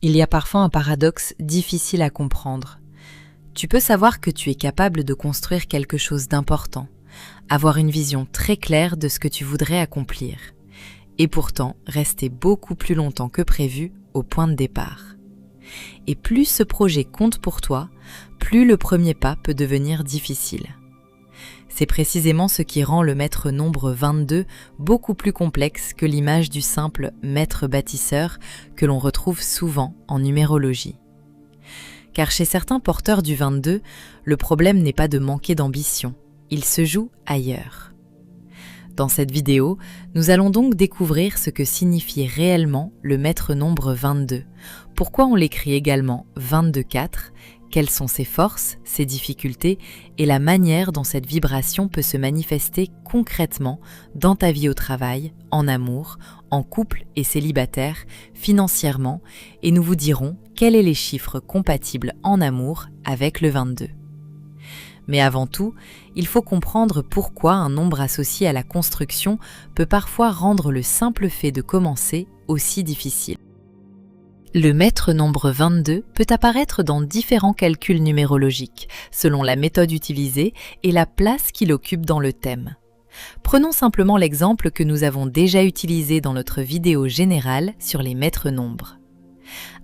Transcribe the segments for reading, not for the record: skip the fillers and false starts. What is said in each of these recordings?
Il y a parfois un paradoxe difficile à comprendre. Tu peux savoir que tu es capable de construire quelque chose d'important, avoir une vision très claire de ce que tu voudrais accomplir, et pourtant rester beaucoup plus longtemps que prévu au point de départ. Et plus ce projet compte pour toi, plus le premier pas peut devenir difficile. C'est précisément ce qui rend le maître nombre 22 beaucoup plus complexe que l'image du simple maître bâtisseur que l'on retrouve souvent en numérologie. Car chez certains porteurs du 22, le problème n'est pas de manquer d'ambition, il se joue ailleurs. Dans cette vidéo, nous allons donc découvrir ce que signifie réellement le maître nombre 22, pourquoi on l'écrit également 22-4, quelles sont ses forces, ses difficultés et la manière dont cette vibration peut se manifester concrètement dans ta vie au travail, en amour, en couple et célibataire, financièrement, et nous vous dirons quels sont les chiffres compatibles en amour avec le 22. Mais avant tout, il faut comprendre pourquoi un nombre associé à la construction peut parfois rendre le simple fait de commencer aussi difficile. Le maître nombre 22 peut apparaître dans différents calculs numérologiques, selon la méthode utilisée et la place qu'il occupe dans le thème. Prenons simplement l'exemple que nous avons déjà utilisé dans notre vidéo générale sur les maîtres nombres.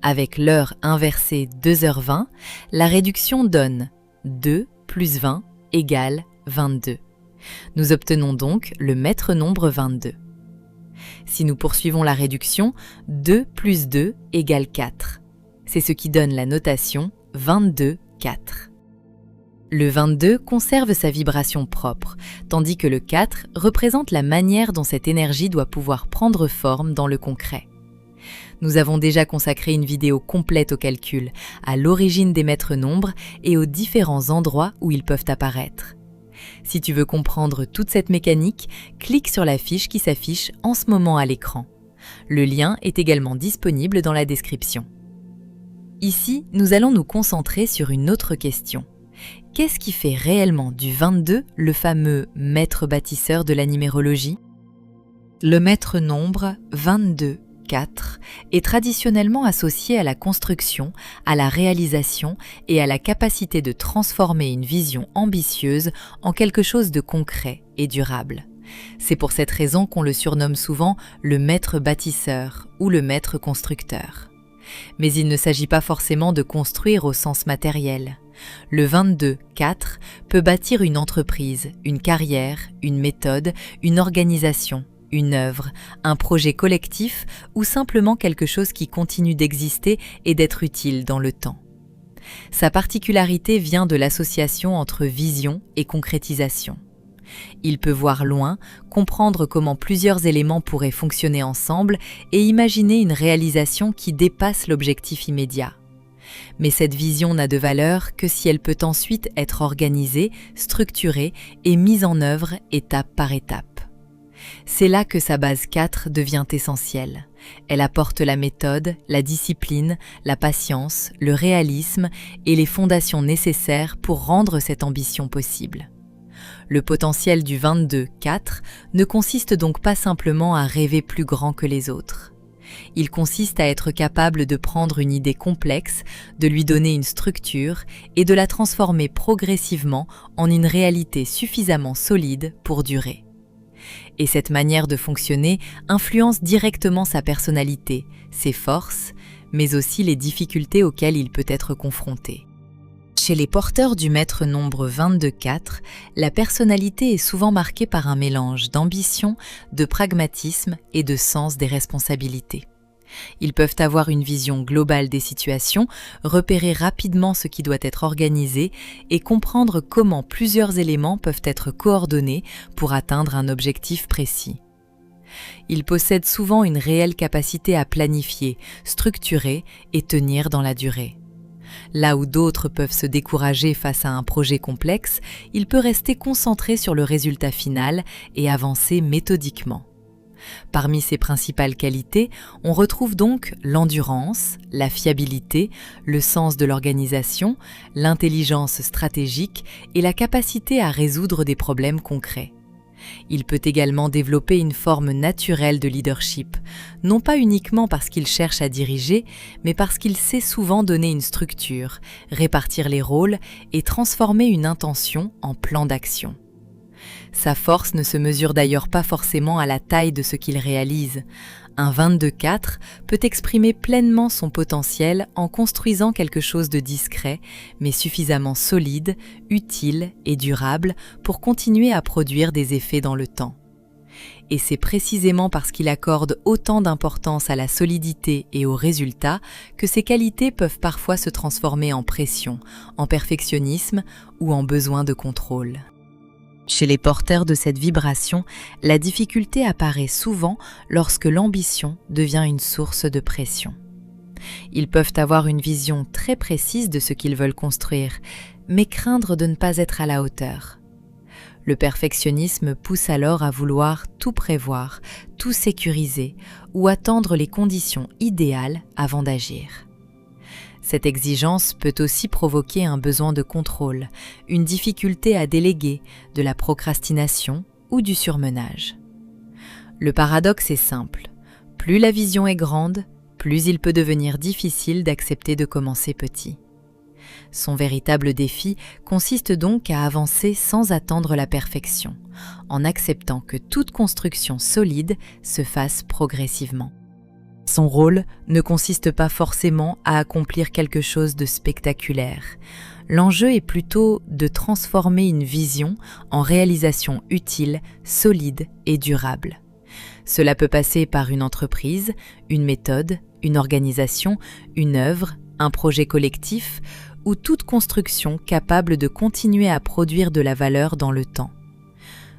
Avec l'heure inversée 2h20, la réduction donne 2 plus 20 égale 22. Nous obtenons donc le maître nombre 22. Si nous poursuivons la réduction, 2 plus 2 égale 4. C'est ce qui donne la notation 22-4. Le 22 conserve sa vibration propre, tandis que le 4 représente la manière dont cette énergie doit pouvoir prendre forme dans le concret. Nous avons déjà consacré une vidéo complète au calcul, à l'origine des maîtres nombres et aux différents endroits où ils peuvent apparaître. Si tu veux comprendre toute cette mécanique, clique sur la fiche qui s'affiche en ce moment à l'écran. Le lien est également disponible dans la description. Ici, nous allons nous concentrer sur une autre question. Qu'est-ce qui fait réellement du 22 le fameux maître bâtisseur de la numérologie ? Le maître nombre 22-4 est traditionnellement associé à la construction, à la réalisation et à la capacité de transformer une vision ambitieuse en quelque chose de concret et durable. C'est pour cette raison qu'on le surnomme souvent le maître bâtisseur ou le maître constructeur. Mais il ne s'agit pas forcément de construire au sens matériel. Le 22-4 peut bâtir une entreprise, une carrière, une méthode, une organisation, une œuvre, un projet collectif ou simplement quelque chose qui continue d'exister et d'être utile dans le temps. Sa particularité vient de l'association entre vision et concrétisation. Il peut voir loin, comprendre comment plusieurs éléments pourraient fonctionner ensemble et imaginer une réalisation qui dépasse l'objectif immédiat. Mais cette vision n'a de valeur que si elle peut ensuite être organisée, structurée et mise en œuvre étape par étape. C'est là que sa base 4 devient essentielle. Elle apporte la méthode, la discipline, la patience, le réalisme et les fondations nécessaires pour rendre cette ambition possible. Le potentiel du 22-4 ne consiste donc pas simplement à rêver plus grand que les autres. Il consiste à être capable de prendre une idée complexe, de lui donner une structure et de la transformer progressivement en une réalité suffisamment solide pour durer. Et cette manière de fonctionner influence directement sa personnalité, ses forces, mais aussi les difficultés auxquelles il peut être confronté. Chez les porteurs du maître nombre 22-4, la personnalité est souvent marquée par un mélange d'ambition, de pragmatisme et de sens des responsabilités. Ils peuvent avoir une vision globale des situations, repérer rapidement ce qui doit être organisé et comprendre comment plusieurs éléments peuvent être coordonnés pour atteindre un objectif précis. Ils possèdent souvent une réelle capacité à planifier, structurer et tenir dans la durée. Là où d'autres peuvent se décourager face à un projet complexe, il peut rester concentré sur le résultat final et avancer méthodiquement. Parmi ses principales qualités, on retrouve donc l'endurance, la fiabilité, le sens de l'organisation, l'intelligence stratégique et la capacité à résoudre des problèmes concrets. Il peut également développer une forme naturelle de leadership, non pas uniquement parce qu'il cherche à diriger, mais parce qu'il sait souvent donner une structure, répartir les rôles et transformer une intention en plan d'action. Sa force ne se mesure d'ailleurs pas forcément à la taille de ce qu'il réalise. Un 22-4 peut exprimer pleinement son potentiel en construisant quelque chose de discret, mais suffisamment solide, utile et durable pour continuer à produire des effets dans le temps. Et c'est précisément parce qu'il accorde autant d'importance à la solidité et aux résultats que ses qualités peuvent parfois se transformer en pression, en perfectionnisme ou en besoin de contrôle. Chez les porteurs de cette vibration, la difficulté apparaît souvent lorsque l'ambition devient une source de pression. Ils peuvent avoir une vision très précise de ce qu'ils veulent construire, mais craindre de ne pas être à la hauteur. Le perfectionnisme pousse alors à vouloir tout prévoir, tout sécuriser ou attendre les conditions idéales avant d'agir. Cette exigence peut aussi provoquer un besoin de contrôle, une difficulté à déléguer, de la procrastination ou du surmenage. Le paradoxe est simple. Plus la vision est grande, plus il peut devenir difficile d'accepter de commencer petit. Son véritable défi consiste donc à avancer sans attendre la perfection, en acceptant que toute construction solide se fasse progressivement. Son rôle ne consiste pas forcément à accomplir quelque chose de spectaculaire. L'enjeu est plutôt de transformer une vision en réalisation utile, solide et durable. Cela peut passer par une entreprise, une méthode, une organisation, une œuvre, un projet collectif ou toute construction capable de continuer à produire de la valeur dans le temps.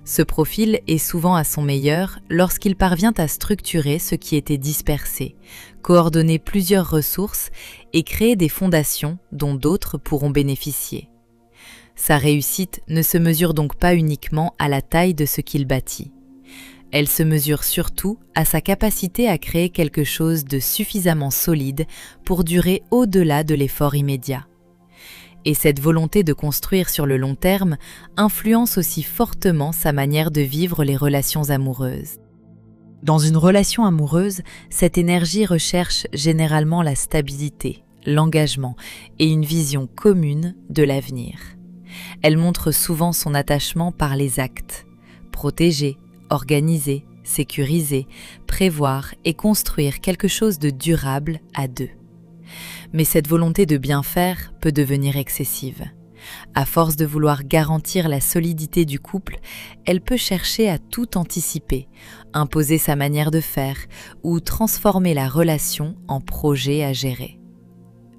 Ce profil est souvent à son meilleur lorsqu'il parvient à structurer ce qui était dispersé, coordonner plusieurs ressources et créer des fondations dont d'autres pourront bénéficier. Sa réussite ne se mesure donc pas uniquement à la taille de ce qu'il bâtit. Elle se mesure surtout à sa capacité à créer quelque chose de suffisamment solide pour durer au-delà de l'effort immédiat. Et cette volonté de construire sur le long terme influence aussi fortement sa manière de vivre les relations amoureuses. Dans une relation amoureuse, cette énergie recherche généralement la stabilité, l'engagement et une vision commune de l'avenir. Elle montre souvent son attachement par les actes. Protéger, organiser, sécuriser, prévoir et construire quelque chose de durable à deux. Mais cette volonté de bien faire peut devenir excessive. À force de vouloir garantir la solidité du couple, elle peut chercher à tout anticiper, imposer sa manière de faire ou transformer la relation en projet à gérer.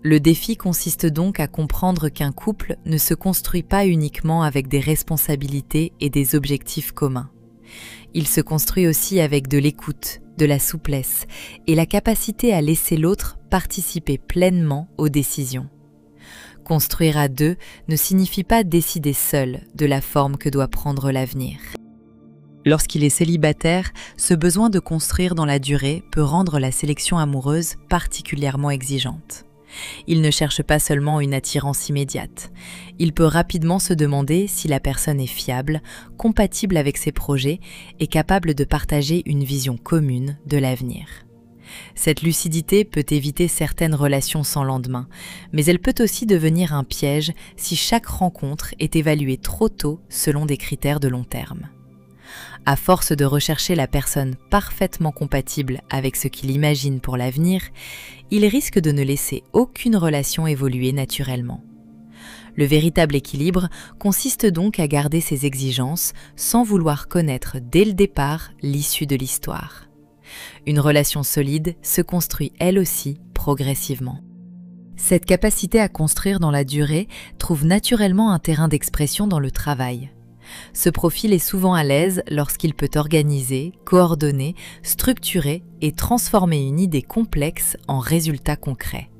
Le défi consiste donc à comprendre qu'un couple ne se construit pas uniquement avec des responsabilités et des objectifs communs. Il se construit aussi avec de l'écoute, de la souplesse et la capacité à laisser l'autre participer pleinement aux décisions. Construire à deux ne signifie pas décider seul de la forme que doit prendre l'avenir. Lorsqu'il est célibataire, ce besoin de construire dans la durée peut rendre la sélection amoureuse particulièrement exigeante. Il ne cherche pas seulement une attirance immédiate. Il peut rapidement se demander si la personne est fiable, compatible avec ses projets et capable de partager une vision commune de l'avenir. Cette lucidité peut éviter certaines relations sans lendemain, mais elle peut aussi devenir un piège si chaque rencontre est évaluée trop tôt selon des critères de long terme. À force de rechercher la personne parfaitement compatible avec ce qu'il imagine pour l'avenir, il risque de ne laisser aucune relation évoluer naturellement. Le véritable équilibre consiste donc à garder ses exigences sans vouloir connaître dès le départ l'issue de l'histoire. Une relation solide se construit elle aussi progressivement. Cette capacité à construire dans la durée trouve naturellement un terrain d'expression dans le travail. Ce profil est souvent à l'aise lorsqu'il peut organiser, coordonner, structurer et transformer une idée complexe en résultats concrets.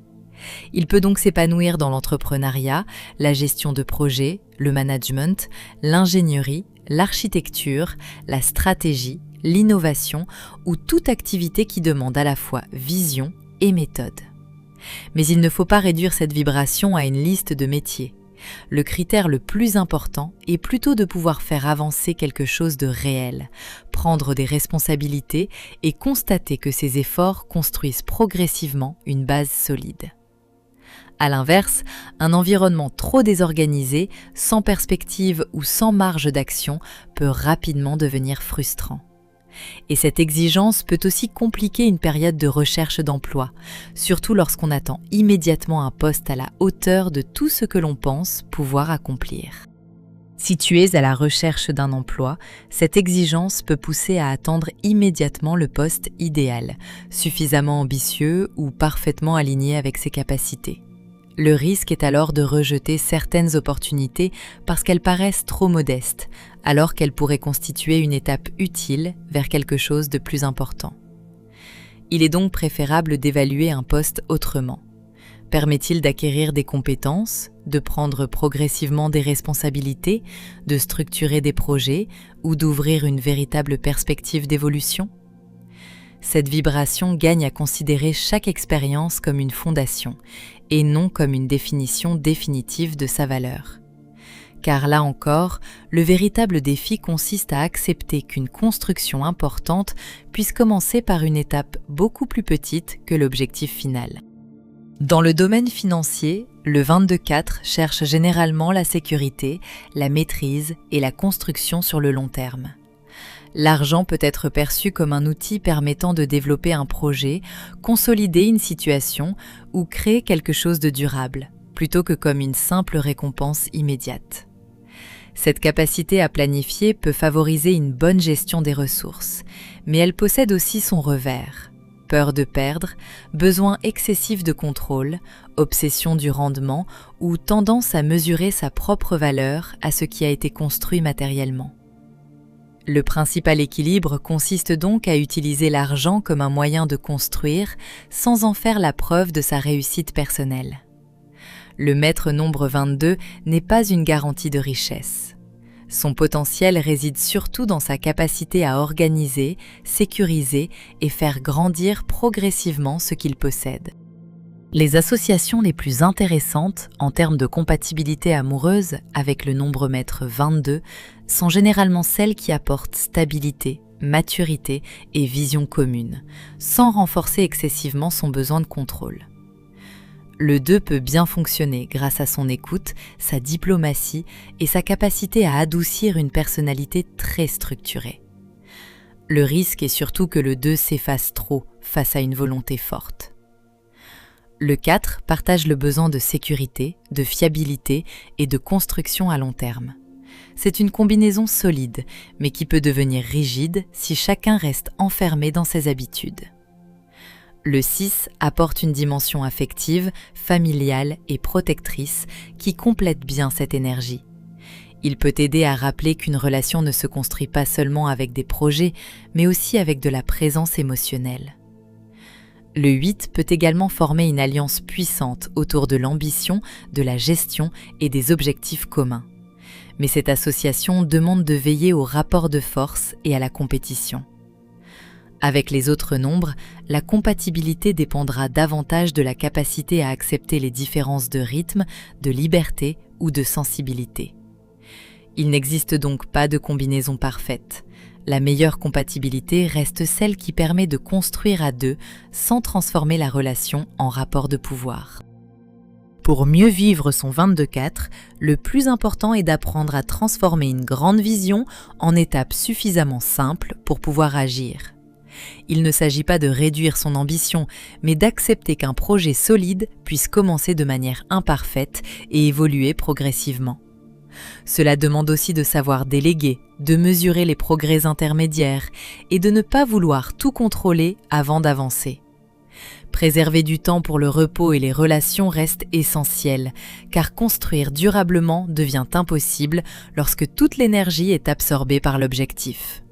Il peut donc s'épanouir dans l'entrepreneuriat, la gestion de projets, le management, l'ingénierie, l'architecture, la stratégie, l'innovation ou toute activité qui demande à la fois vision et méthode. Mais il ne faut pas réduire cette vibration à une liste de métiers. Le critère le plus important est plutôt de pouvoir faire avancer quelque chose de réel, prendre des responsabilités et constater que ces efforts construisent progressivement une base solide. À l'inverse, un environnement trop désorganisé, sans perspective ou sans marge d'action peut rapidement devenir frustrant. Et cette exigence peut aussi compliquer une période de recherche d'emploi, surtout lorsqu'on attend immédiatement un poste à la hauteur de tout ce que l'on pense pouvoir accomplir. Si tu es à la recherche d'un emploi, cette exigence peut pousser à attendre immédiatement le poste idéal, suffisamment ambitieux ou parfaitement aligné avec ses capacités. Le risque est alors de rejeter certaines opportunités parce qu'elles paraissent trop modestes, alors qu'elles pourraient constituer une étape utile vers quelque chose de plus important. Il est donc préférable d'évaluer un poste autrement. Permet-il d'acquérir des compétences, de prendre progressivement des responsabilités, de structurer des projets ou d'ouvrir une véritable perspective d'évolution ? Cette vibration gagne à considérer chaque expérience comme une fondation et non comme une définition définitive de sa valeur. Car là encore, le véritable défi consiste à accepter qu'une construction importante puisse commencer par une étape beaucoup plus petite que l'objectif final. Dans le domaine financier, le 22-4 cherche généralement la sécurité, la maîtrise et la construction sur le long terme. L'argent peut être perçu comme un outil permettant de développer un projet, consolider une situation ou créer quelque chose de durable, plutôt que comme une simple récompense immédiate. Cette capacité à planifier peut favoriser une bonne gestion des ressources, mais elle possède aussi son revers. Peur de perdre, besoin excessif de contrôle, obsession du rendement ou tendance à mesurer sa propre valeur à ce qui a été construit matériellement. Le principal équilibre consiste donc à utiliser l'argent comme un moyen de construire sans en faire la preuve de sa réussite personnelle. Le maître nombre 22 n'est pas une garantie de richesse. Son potentiel réside surtout dans sa capacité à organiser, sécuriser et faire grandir progressivement ce qu'il possède. Les associations les plus intéressantes en termes de compatibilité amoureuse avec le nombre maître 22 sont généralement celles qui apportent stabilité, maturité et vision commune, sans renforcer excessivement son besoin de contrôle. Le 2 peut bien fonctionner grâce à son écoute, sa diplomatie et sa capacité à adoucir une personnalité très structurée. Le risque est surtout que le 2 s'efface trop face à une volonté forte. Le 4 partage le besoin de sécurité, de fiabilité et de construction à long terme. C'est une combinaison solide, mais qui peut devenir rigide si chacun reste enfermé dans ses habitudes. Le 6 apporte une dimension affective, familiale et protectrice qui complète bien cette énergie. Il peut aider à rappeler qu'une relation ne se construit pas seulement avec des projets, mais aussi avec de la présence émotionnelle. Le 8 peut également former une alliance puissante autour de l'ambition, de la gestion et des objectifs communs. Mais cette association demande de veiller au rapport de force et à la compétition. Avec les autres nombres, la compatibilité dépendra davantage de la capacité à accepter les différences de rythme, de liberté ou de sensibilité. Il n'existe donc pas de combinaison parfaite. La meilleure compatibilité reste celle qui permet de construire à deux sans transformer la relation en rapport de pouvoir. Pour mieux vivre son 22-4, le plus important est d'apprendre à transformer une grande vision en étapes suffisamment simples pour pouvoir agir. Il ne s'agit pas de réduire son ambition, mais d'accepter qu'un projet solide puisse commencer de manière imparfaite et évoluer progressivement. Cela demande aussi de savoir déléguer, de mesurer les progrès intermédiaires et de ne pas vouloir tout contrôler avant d'avancer. Préserver du temps pour le repos et les relations reste essentiel, car construire durablement devient impossible lorsque toute l'énergie est absorbée par l'objectif.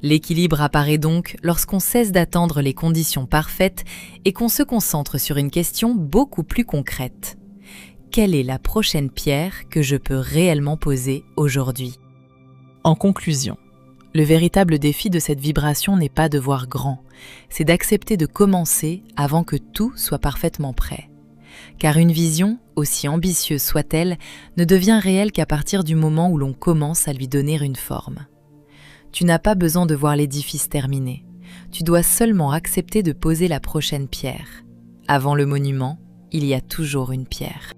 L'équilibre apparaît donc lorsqu'on cesse d'attendre les conditions parfaites et qu'on se concentre sur une question beaucoup plus concrète. Quelle est la prochaine pierre que je peux réellement poser aujourd'hui ? En conclusion, le véritable défi de cette vibration n'est pas de voir grand, c'est d'accepter de commencer avant que tout soit parfaitement prêt. Car une vision, aussi ambitieuse soit-elle, ne devient réelle qu'à partir du moment où l'on commence à lui donner une forme. Tu n'as pas besoin de voir l'édifice terminé. Tu dois seulement accepter de poser la prochaine pierre. Avant le monument, il y a toujours une pierre.